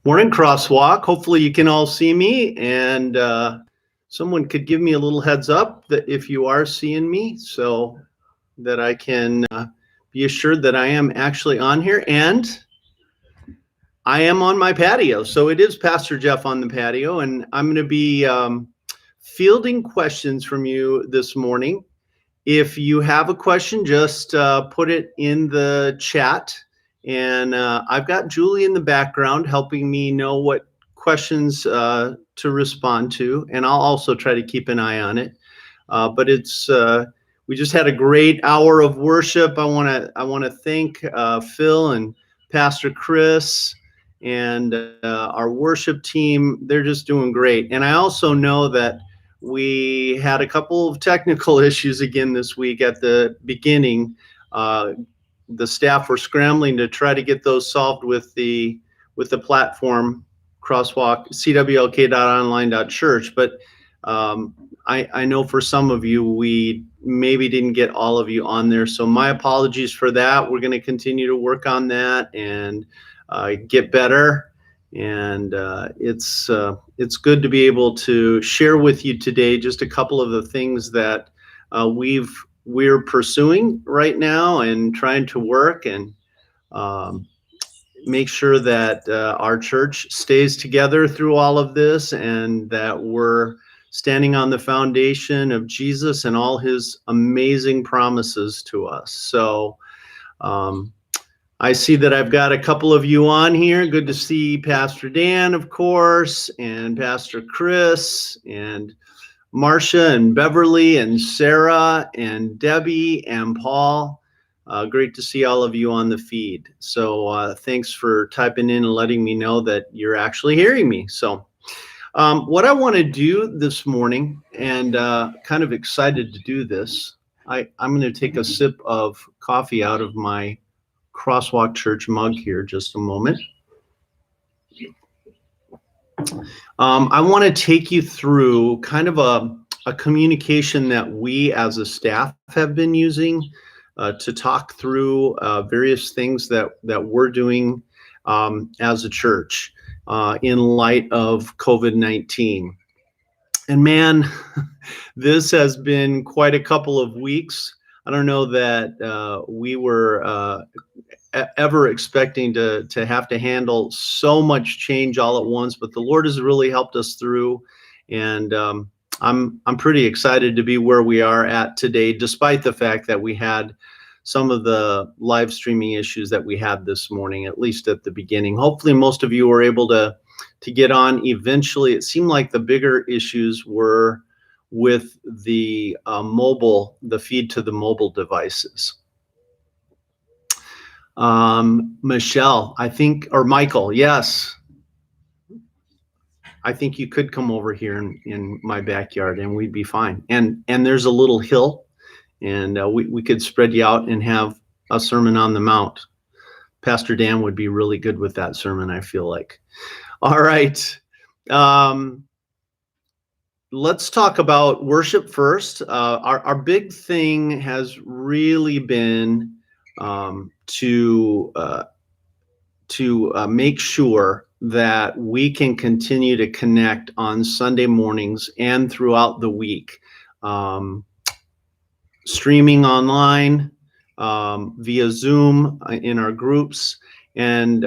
Morning, Crosswalk. Hopefully you can all see me, and someone could give me a little heads up that if you are seeing me, so that I can be assured that I am actually on here, and I am on my patio. So it is Pastor Jeff on the patio, and I'm going to be fielding questions from you this morning. If you have a question, just put it in the chat. And I've got Julie in the background helping me know what questions to respond to. And I'll also try to keep an eye on it. But we just had a great hour of worship. I want to thank Phil and Pastor Chris and our worship team. They're just doing great. And I also know that we had a couple of technical issues again this week at the beginning. The staff were scrambling to try to get those solved with the platform Crosswalk cwlk.online.church. But I know for some of you, we maybe didn't get all of you on there. So my apologies for that. We're going to continue to work on that and get better. And it's good to be able to share with you today just a couple of the things that we're pursuing right now and trying to work and make sure that our church stays together through all of this, and that we're standing on the foundation of Jesus and all his amazing promises to us. So I see that I've got a couple of you on here. Good to see Pastor Dan, of course, and Pastor Chris, and Marcia, and Beverly, and Sarah, and Debbie, and Paul. Great to see all of you on the feed. So thanks for typing in and letting me know that you're actually hearing me. So what I want to do this morning, and kind of excited to do this, I'm going to take a sip of coffee out of my Crosswalk Church mug here, just a moment. I want to take you through kind of a communication that we as a staff have been using to talk through various things that we're doing as a church in light of COVID-19. And man, this has been quite a couple of weeks. I don't know that we were ever expecting to have to handle so much change all at once, but the Lord has really helped us through, and I'm pretty excited to be where we are at today, despite the fact that we had some of the live streaming issues that we had this morning, at least at the beginning. Hopefully most of you were able to get on eventually. It seemed like the bigger issues were with the the feed to the mobile devices. Michelle, I think, or Michael, yes. I think you could come over here in my backyard and we'd be fine. And there's a little hill, and we could spread you out and have a sermon on the mount. Pastor Dan would be really good with that sermon, I feel like. All right. Let's talk about worship first. Our big thing has really been to make sure that we can continue to connect on Sunday mornings and throughout the week, streaming online via Zoom in our groups, and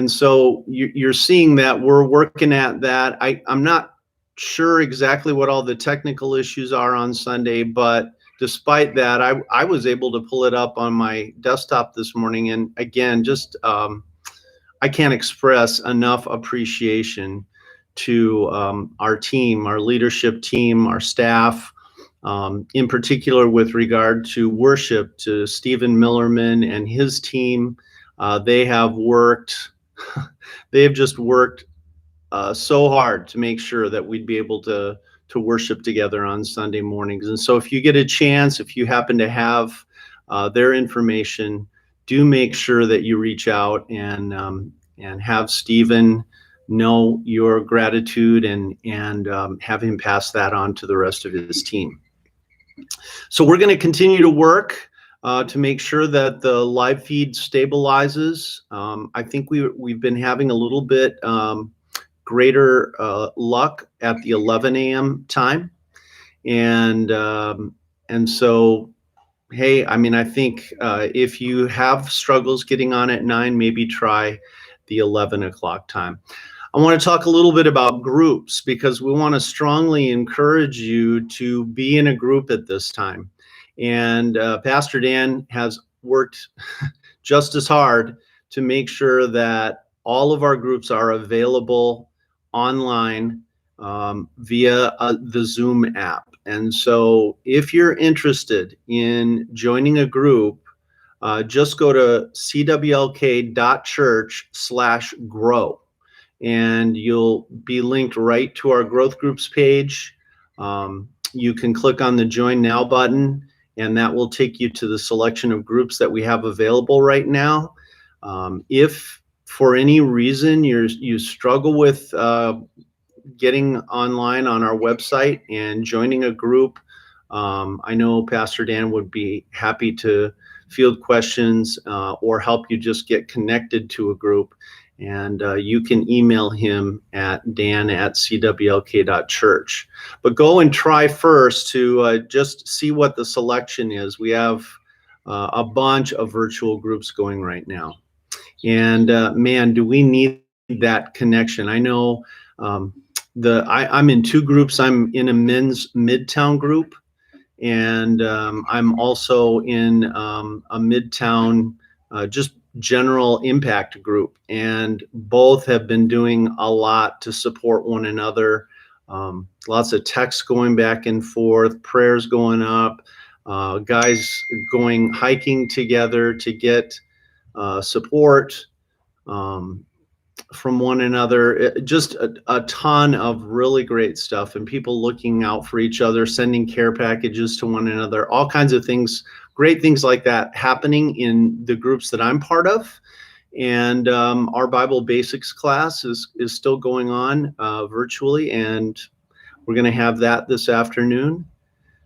so you're seeing that we're working at that. I'm not sure exactly what all the technical issues are on Sunday, but despite that, I was able to pull it up on my desktop this morning. And again, just I can't express enough appreciation to our team, our leadership team, our staff, in particular with regard to worship, to Stephen Millerman and his team. They have just worked so hard to make sure that we'd be able to worship together on Sunday mornings. And so if you get a chance, if you happen to have their information, do make sure that you reach out and have Stephen know your gratitude and have him pass that on to the rest of his team. So we're going to continue to work to make sure that the live feed stabilizes. I think we've been having a little bit greater luck at the 11 a.m. time, and so hey, I mean, I think if you have struggles getting on at 9, maybe try the 11 o'clock time. I want to talk a little bit about groups because we want to strongly encourage you to be in a group at this time. And Pastor Dan has worked just as hard to make sure that all of our groups are available online via the Zoom app. And so if you're interested in joining a group, just go to cwlk.church/grow, and you'll be linked right to our growth groups page. You can click on the Join Now button, and that will take you to the selection of groups that we have available right now. If for any reason you struggle with getting online on our website and joining a group, I know Pastor Dan would be happy to field questions or help you just get connected to a group. And you can email him at dan@cwlk.church. But go and try first to just see what the selection is. We have a bunch of virtual groups going right now. And man, do we need that connection. I know I'm in 2 groups. I'm in a men's Midtown group, and I'm also in a Midtown just general impact group, and both have been doing a lot to support one another. Lots of texts going back and forth, prayers going up, guys going hiking together to get support from one another. Just a ton of really great stuff, and people looking out for each other, sending care packages to one another, all kinds of things, great things like that happening in the groups that I'm part of. And our Bible Basics class is still going on virtually, and we're going to have that this afternoon.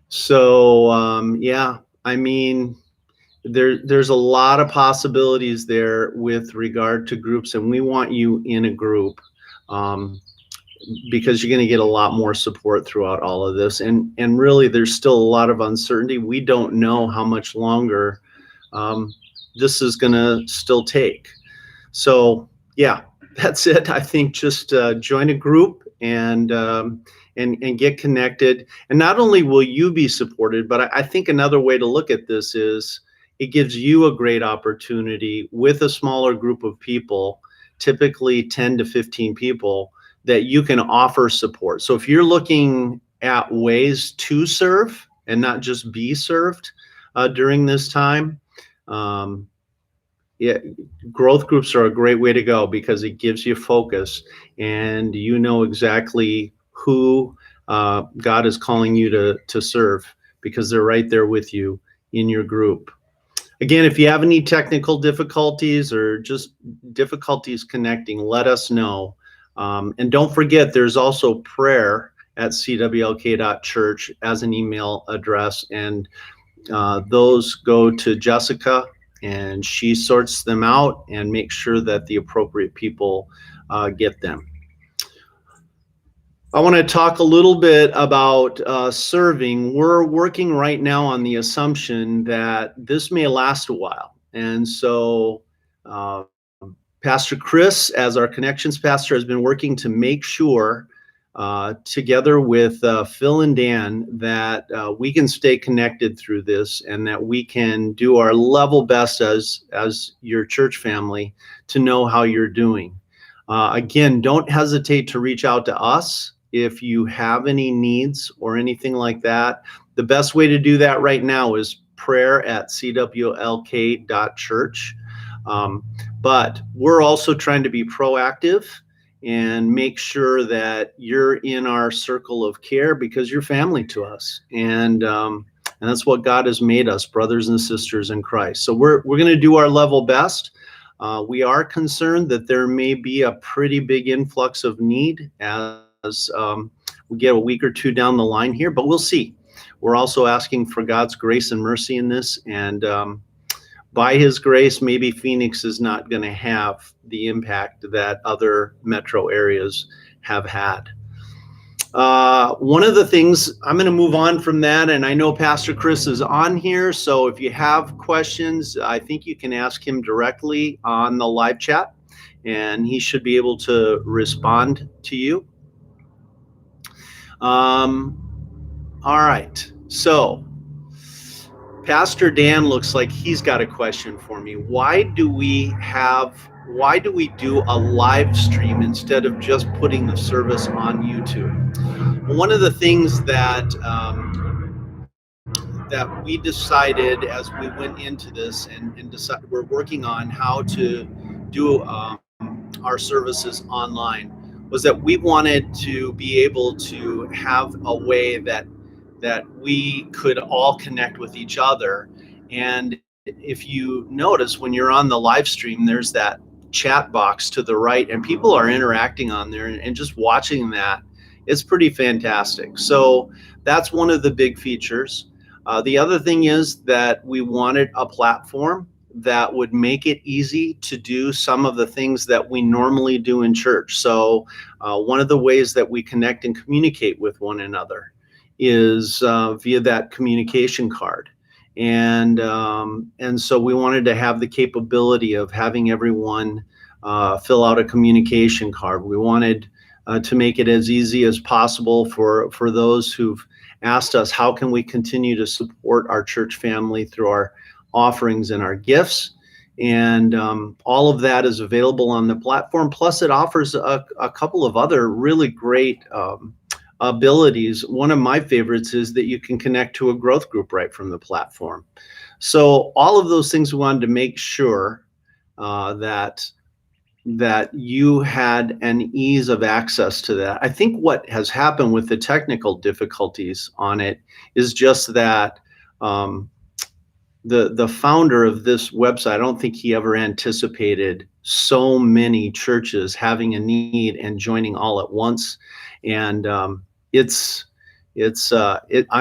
So yeah, I mean, there's a lot of possibilities there with regard to groups, and we want you in a group because you're going to get a lot more support throughout all of this. And really, there's still a lot of uncertainty. We don't know how much longer this is going to still take. So yeah, that's it. I think just join a group and get connected. And not only will you be supported, but I think another way to look at this is it gives you a great opportunity with a smaller group of people, typically 10 to 15 people, that you can offer support. So if you're looking at ways to serve and not just be served during this time, yeah, growth groups are a great way to go because it gives you focus, and you know exactly who God is calling you to serve because they're right there with you in your group. Again, if you have any technical difficulties or just difficulties connecting, let us know. And don't forget, there's also prayer@cwlk.church as an email address, and those go to Jessica, and she sorts them out and makes sure that the appropriate people get them. I want to talk a little bit about serving. We're working right now on the assumption that this may last a while. And so Pastor Chris, as our connections pastor, has been working to make sure, together with Phil and Dan, that we can stay connected through this and that we can do our level best as your church family to know how you're doing. Again, don't hesitate to reach out to us if you have any needs or anything like that. The best way to do that right now is prayer@cwlk.church. But we're also trying to be proactive and make sure that you're in our circle of care because you're family to us. And that's what God has made us, brothers and sisters in Christ. So we're going to do our level best. We are concerned that there may be a pretty big influx of need as we get a week or two down the line here, but we'll see. we're also asking for God's grace and mercy in this. And by his grace, maybe Phoenix is not going to have the impact that other metro areas have had. One of the things, I'm going to move on from that, and I know Pastor Chris is on here, so if you have questions, I think you can ask him directly on the live chat, and he should be able to respond to you. All right, so Pastor Dan looks like he's got a question for me. Why do we do a live stream instead of just putting the service on YouTube? One of the things that that we decided as we went into this and decided we're working on how to do our services online was that we wanted to be able to have a way that we could all connect with each other. And if you notice, when you're on the live stream, there's that chat box to the right, and people are interacting on there, and just watching that, it's pretty fantastic. So that's one of the big features. The other thing is that we wanted a platform that would make it easy to do some of the things that we normally do in church. So one of the ways that we connect and communicate with one another is via that communication card. And so we wanted to have the capability of having everyone fill out a communication card. We wanted to make it as easy as possible for those who've asked us, how can we continue to support our church family through our offerings and our gifts? And all of that is available on the platform. Plus, it offers a couple of other really great abilities. One of my favorites is that you can connect to a growth group right from the platform. So all of those things we wanted to make sure that you had an ease of access to that. I think what has happened with the technical difficulties on it is just that the founder of this website, I don't think he ever anticipated so many churches having a need and joining all at once. And I'm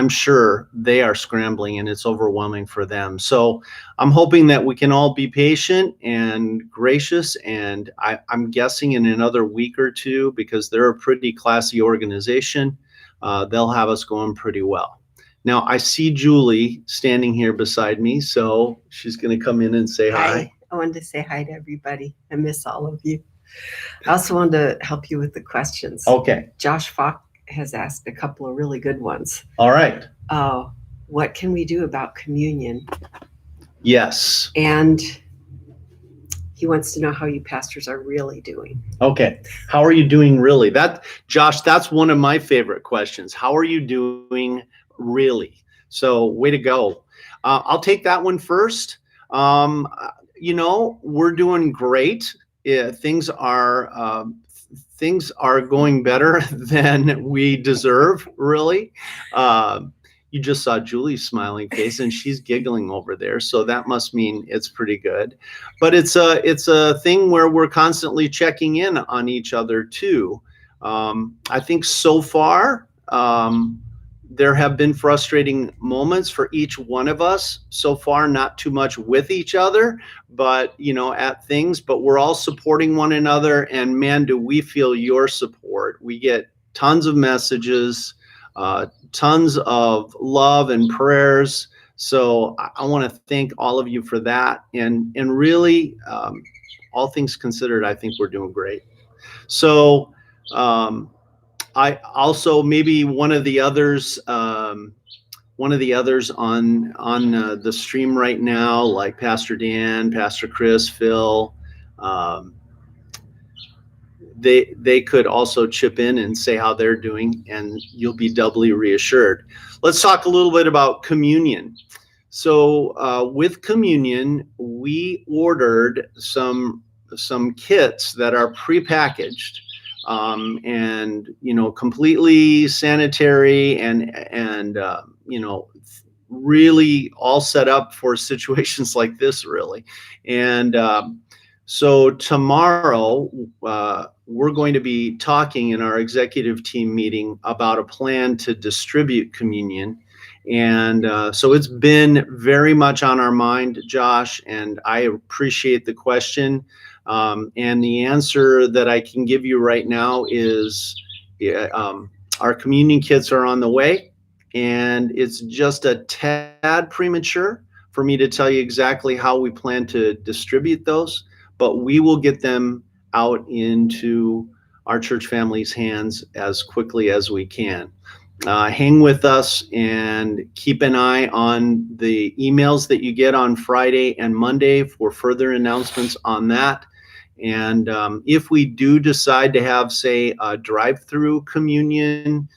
sure they are scrambling, and it's overwhelming for them. So I'm hoping that we can all be patient and gracious, and I'm guessing in another week or two, because they're a pretty classy organization, they'll have us going pretty well. Now, I see Julie standing here beside me, so she's going to come in and say hi. I wanted to say hi to everybody. I miss all of you. I also wanted to help you with the questions. Okay. Josh Falk has asked a couple of really good ones. All right. What can we do about communion? Yes. And he wants to know how you pastors are really doing. Okay. How are you doing really? Josh, that's one of my favorite questions. How are you doing really? So way to go. I'll take that one first. We're doing great. Things are going better than we deserve, really. You just saw Julie's smiling face, and she's giggling over there, so that must mean it's pretty good. But it's a thing where we're constantly checking in on each other too. I think so far there have been frustrating moments for each one of us so far, not too much with each other, but at things, but we're all supporting one another. And man, do we feel your support. We get tons of messages, tons of love and prayers. So I want to thank all of you for that. And really, all things considered, I think we're doing great. So, I also, maybe one of the others on the stream right now, like Pastor Dan, Pastor Chris, Phil, they could also chip in and say how they're doing, and you'll be doubly reassured. Let's talk a little bit about communion. So with communion, we ordered some kits that are prepackaged. And completely sanitary and really all set up for situations like this, really. And so tomorrow we're going to be talking in our executive team meeting about a plan to distribute communion. And so it's been very much on our mind, Josh, and I appreciate the question. And the answer that I can give you right now is our communion kits are on the way, and it's just a tad premature for me to tell you exactly how we plan to distribute those, but we will get them out into our church family's hands as quickly as we can. Hang with us and keep an eye on the emails that you get on Friday and Monday for further announcements on that. And if we do decide to have, say, a drive-through communion,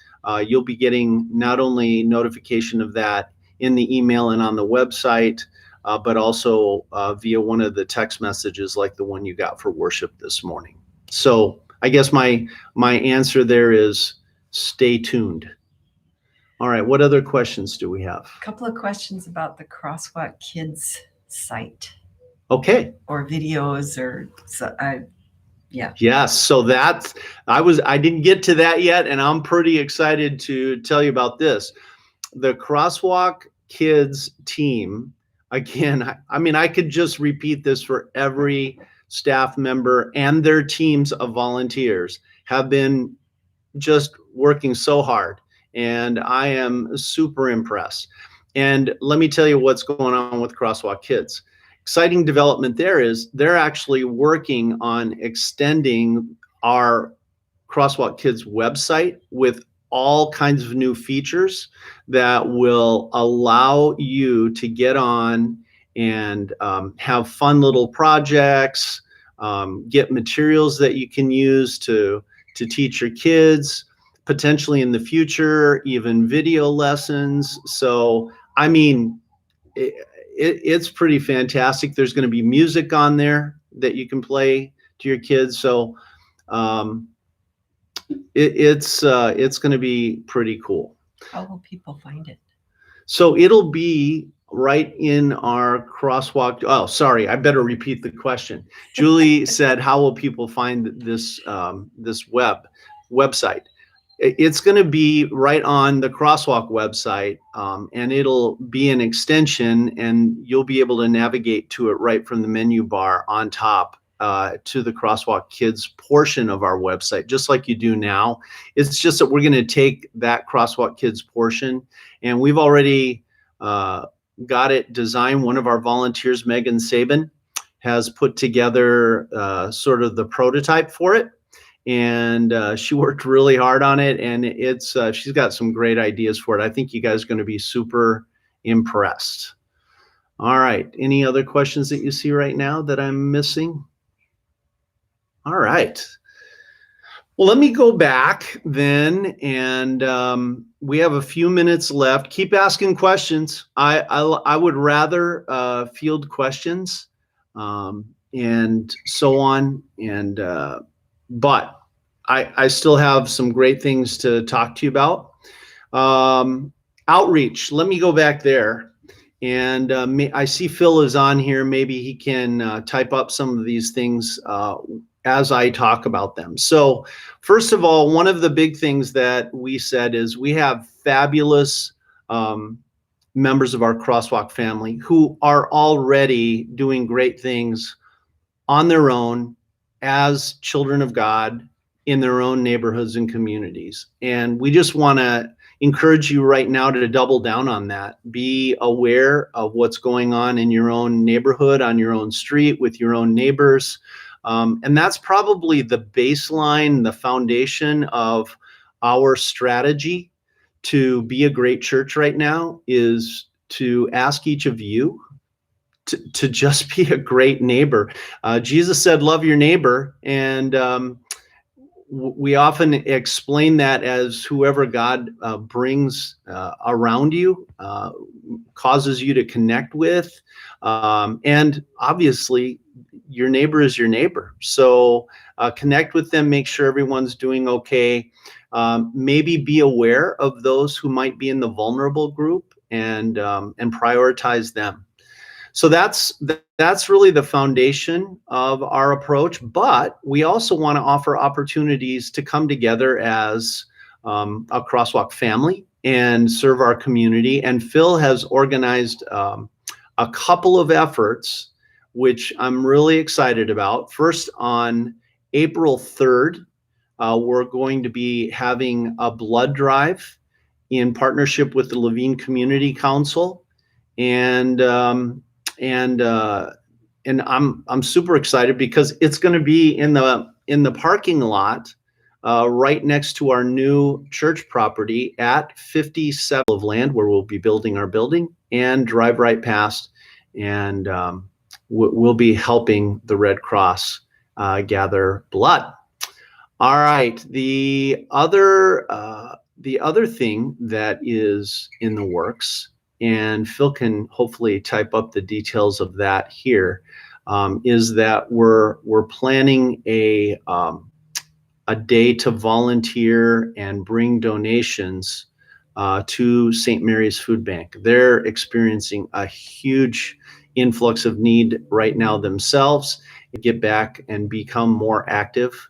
you'll be getting not only notification of that in the email and on the website, but also via one of the text messages like the one you got for worship this morning. So I guess my answer there is stay tuned. All right, what other questions do we have? A couple of questions about the Crosswalk Kids site. Okay. Or videos or yeah. Yes, so that's I didn't get to that yet, and I'm pretty excited to tell you about this. The Crosswalk Kids team, again, I mean, I could just repeat this for every staff member and their teams of volunteers, have been just working so hard, and I am super impressed. And let me tell you what's going on with Crosswalk Kids. Exciting development there is they're actually working on extending our Crosswalk Kids website with all kinds of new features that will allow you to get on and have fun little projects, get materials that you can use to teach your kids, potentially in the future, even video lessons. So, I mean, it's pretty fantastic. There's going to be music on there that you can play to your kids. So it's going to be pretty cool. How will people find it? So it'll be right in our Crosswalk. Oh, sorry, I better repeat the question. Julie said, "How will people find this website?" It's going to be right on the Crosswalk website, and it'll be an extension, and you'll be able to navigate to it right from the menu bar on top to the Crosswalk Kids portion of our website, just like you do now. It's just that we're going to take that Crosswalk Kids portion, and we've already got it designed. One of our volunteers, Megan Sabin, has put together sort of the prototype for it. And she worked really hard on it, and she's got some great ideas for it. I think you guys are going to be super impressed. All right. Any other questions that you see right now that I'm missing? All right. Well, let me go back then, and we have a few minutes left. Keep asking questions. I would rather field questions and so on, and but I still have some great things to talk to you about. Outreach, let me go back there. And I see Phil is on here. Maybe he can type up some of these things as I talk about them. So first of all, one of the big things that we said is we have fabulous members of our Crosswalk family who are already doing great things on their own as children of God in their own neighborhoods and communities. And we just want to encourage you right now to double down on that. Be aware of what's going on in your own neighborhood, on your own street, with your own neighbors. And that's probably the baseline, the foundation of our strategy to be a great church right now, is to ask each of you to just be a great neighbor. Jesus said, love your neighbor. And we often explain that as whoever God brings around you, causes you to connect with. And obviously, your neighbor is your neighbor. So connect with them, make sure everyone's doing okay. Maybe be aware of those who might be in the vulnerable group and prioritize them. So that's really the foundation of our approach. But we also want to offer opportunities to come together as a Crosswalk family and serve our community. And Phil has organized a couple of efforts, which I'm really excited about. First, on April 3rd, we're going to be having a blood drive in partnership with the Levine Community Council, and I'm super excited because it's going to be in the parking lot right next to our new church property at 57 of land where we'll be building our building, and drive right past, and we'll be helping the Red Cross gather blood. All right, the other thing that is in the works, and Phil can hopefully type up the details of that here, is that we're planning a day to volunteer and bring donations to St. Mary's Food Bank. They're experiencing a huge influx of need right now themselves. Get back and become more active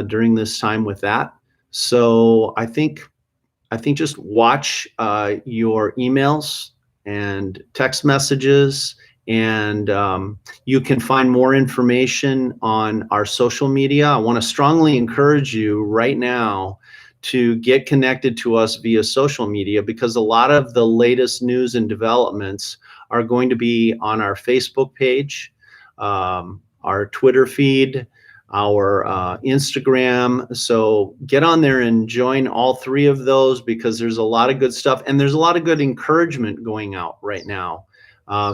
during this time with that. So I think just watch your emails and text messages, and you can find more information on our social media. I want to strongly encourage you right now to get connected to us via social media, because a lot of the latest news and developments are going to be on our Facebook page, our Twitter feed, our Instagram. So get on there and join all three of those, because there's a lot of good stuff, and there's a lot of good encouragement going out right now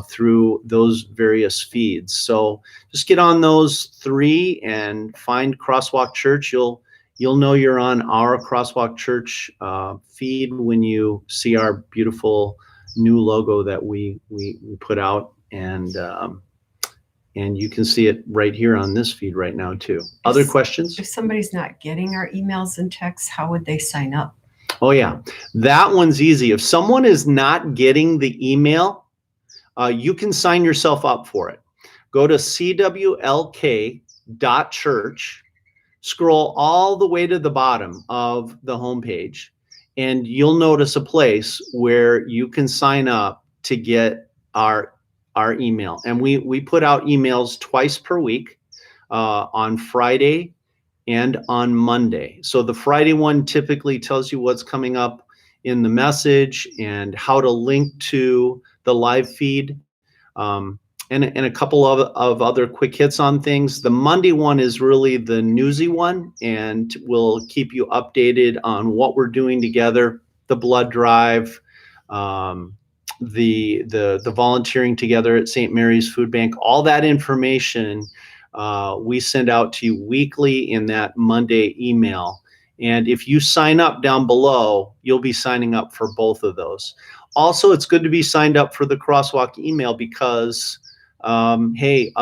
through those various feeds. So just get on those three and find Crosswalk Church. You'll know you're on our Crosswalk Church feed when you see our beautiful new logo that we put out, and you can see it right here on this feed right now too. Other questions? If somebody's not getting our emails and texts, how would they sign up? Oh yeah, that one's easy. If someone is not getting the email, you can sign yourself up for it. Go to cwlk.church, scroll all the way to the bottom of the homepage, and you'll notice a place where you can sign up to get our email. And we put out emails twice per week, on Friday and on Monday. So the Friday one typically tells you what's coming up in the message and how to link to the live feed, and a couple of other quick hits on things. The Monday one is really the newsy one, and we'll keep you updated on what we're doing together, the blood drive, the volunteering together at St. Mary's Food Bank. All that information we send out to you weekly in that Monday email. And if you sign up down below, you'll be signing up for both of those. Also, it's good to be signed up for the Crosswalk email, because hey,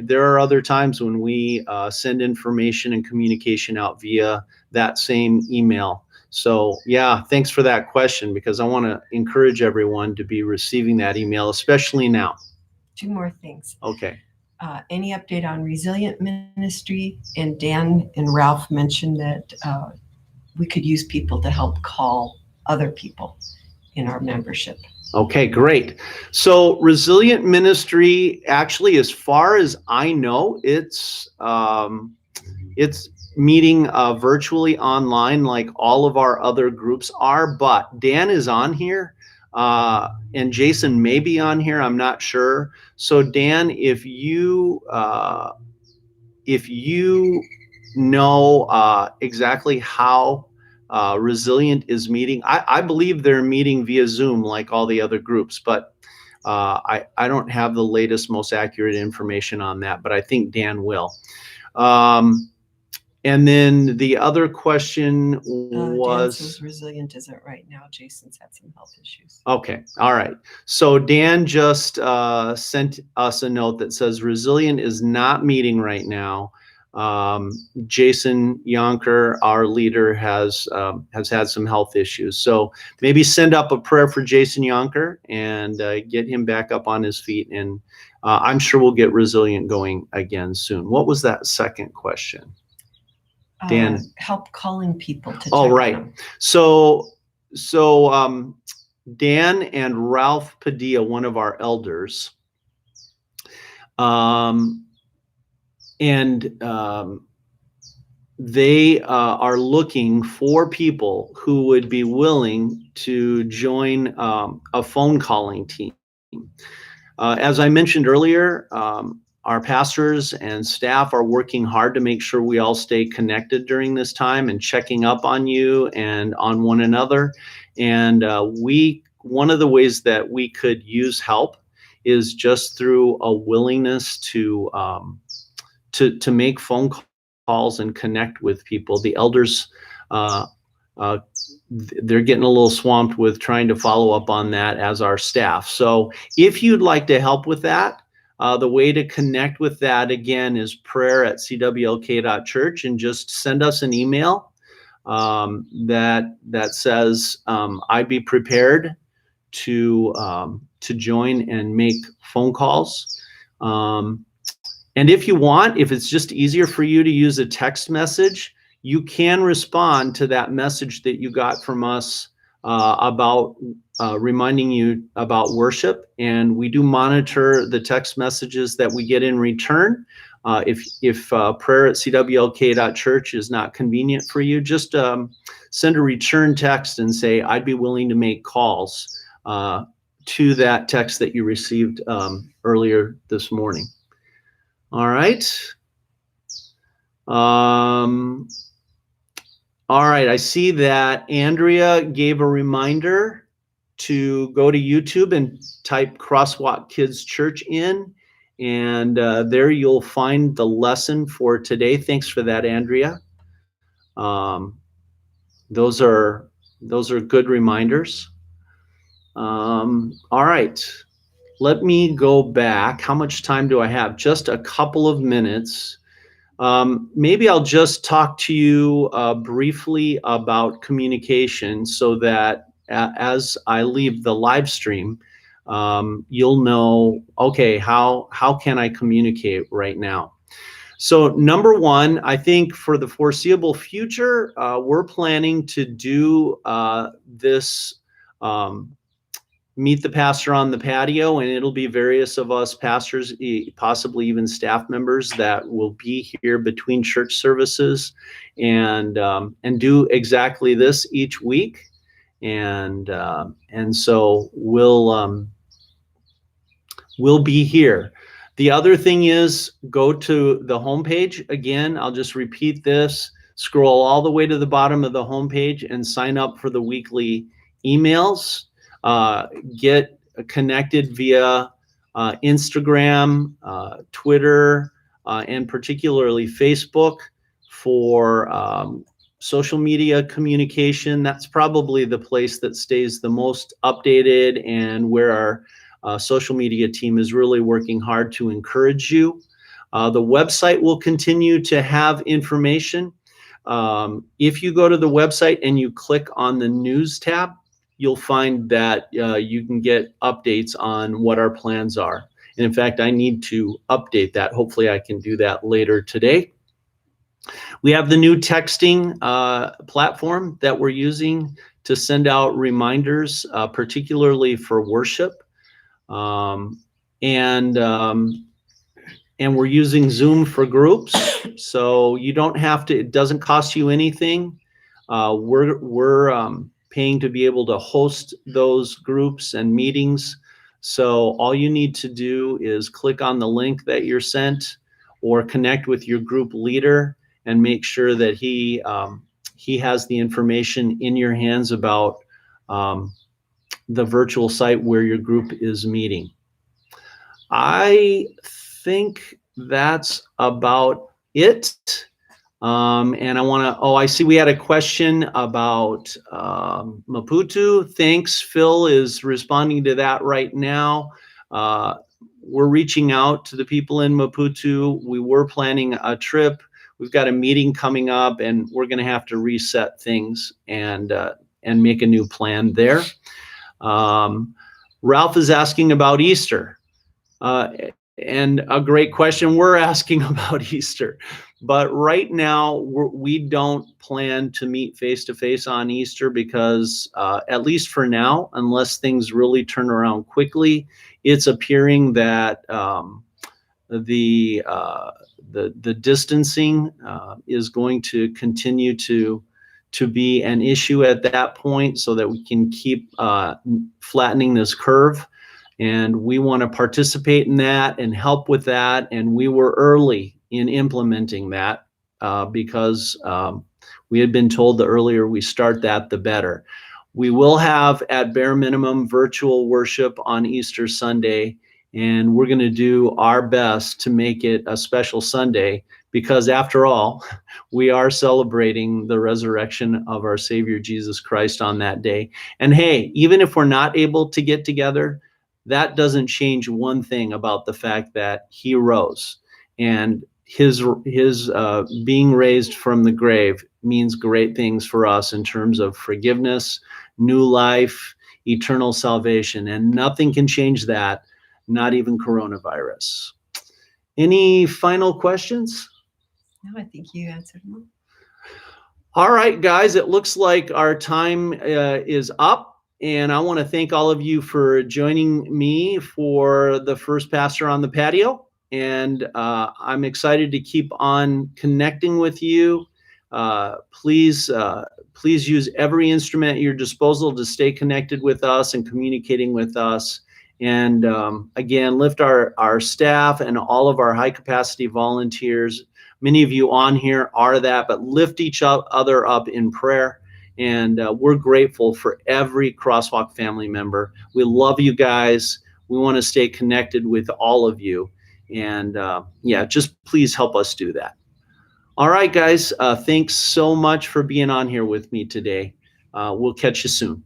there are other times when we send information and communication out via that same email. So yeah, thanks for that question, because I want to encourage everyone to be receiving that email, especially now. Two more things. Okay. Any update on Resilient Ministry? And Dan and Ralph mentioned that we could use people to help call other people in our membership. Okay, great. So Resilient Ministry, actually, as far as I know, it's meeting virtually online like all of our other groups are, but Dan is on here, and Jason may be on here, I'm not sure. So Dan, if you know exactly how Resilient is meeting, I believe they're meeting via Zoom like all the other groups, but I don't have the latest, most accurate information on that, but I think Dan will. And then the other question was, Dan says Resilient isn't right now. Jason's had some health issues. Okay, all right. So Dan just sent us a note that says Resilient is not meeting right now. Jason Yonker, our leader, has had some health issues. So maybe send up a prayer for Jason Yonker and get him back up on his feet. And I'm sure we'll get Resilient going again soon. What was that second question? Dan, help calling people to check oh, right. on them. So Dan and Ralph Padilla, one of our elders, they are looking for people who would be willing to join a phone calling team. As I mentioned earlier, our pastors and staff are working hard to make sure we all stay connected during this time and checking up on you and on one another. And one of the ways that we could use help is just through a willingness to make phone calls and connect with people. The elders, they're getting a little swamped with trying to follow up on that, as our staff. So if you'd like to help with that, the way to connect with that again is prayer@cwlk.church, and just send us an email that says I'd be prepared to join and make phone calls. And if you want, if it's just easier for you to use a text message, you can respond to that message that you got from us about reminding you about worship. And we do monitor the text messages that we get in return. If prayer@cwlk.church is not convenient for you, just send a return text and say, I'd be willing to make calls to that text that you received earlier this morning. All right. All right, I see that Andrea gave a reminder to go to YouTube and type Crosswalk Kids Church in, and there you'll find the lesson for today. Thanks for that, Andrea. Those are good reminders. All right, let me go back. How much time do I have? Just a couple of minutes. Maybe I'll just talk to you briefly about communication, so that as I leave the live stream, you'll know, okay, how can I communicate right now? So number one, I think for the foreseeable future, we're planning to do this Meet the Pastor on the Patio, and it'll be various of us pastors, possibly even staff members, that will be here between church services and do exactly this each week. And so we'll be here. The other thing is, go to the homepage. Again, I'll just repeat this. Scroll all the way to the bottom of the homepage and sign up for the weekly emails. Get connected via Instagram, Twitter, and particularly Facebook for social media communication. That's probably the place that stays the most updated, and where our social media team is really working hard to encourage you. The website will continue to have information. If you go to the website and you click on the news tab, you'll find that you can get updates on what our plans are. And in fact, I need to update that. Hopefully I can do that later today. We have the new texting platform that we're using to send out reminders, particularly for worship. And we're using Zoom for groups, so you don't have to, it doesn't cost you anything. We're paying to be able to host those groups and meetings. So all you need to do is click on the link that you're sent, or connect with your group leader and make sure that he has the information in your hands about the virtual site where your group is meeting. I think that's about it. And I want to, I see we had a question about Maputo. Thanks, Phil is responding to that right now. We're reaching out to the people in Maputo. We were planning a trip. We've got a meeting coming up, and we're going to have to reset things and make a new plan there. Ralph is asking about Easter. And a great question. We're asking about Easter, but right now we don't plan to meet face to face on Easter because, at least for now, unless things really turn around quickly, it's appearing that the distancing is going to continue to be an issue at that point, so that we can keep flattening this curve. And we want to participate in that and help with that. And we were early in implementing that because we had been told the earlier we start that, the better. We will have, at bare minimum, virtual worship on Easter Sunday, and we're going to do our best to make it a special Sunday because, after all, we are celebrating the resurrection of our Savior Jesus Christ on that day. And hey, even if we're not able to get together, that doesn't change one thing about the fact that he rose, and his being raised from the grave means great things for us in terms of forgiveness, new life, eternal salvation, and nothing can change that, not even coronavirus. Any final questions? No, I think you answered them. All right, guys, it looks like our time is up. And I want to thank all of you for joining me for the first Pastor on the Patio. And I'm excited to keep on connecting with you. Please use every instrument at your disposal to stay connected with us and communicating with us. And again, lift our staff and all of our high capacity volunteers. Many of you on here are that, but lift each other up in prayer. And we're grateful for every Crosswalk family member. We love you guys. We want to stay connected with all of you. And yeah, just please help us do that. All right, guys. Thanks so much for being on here with me today. We'll catch you soon.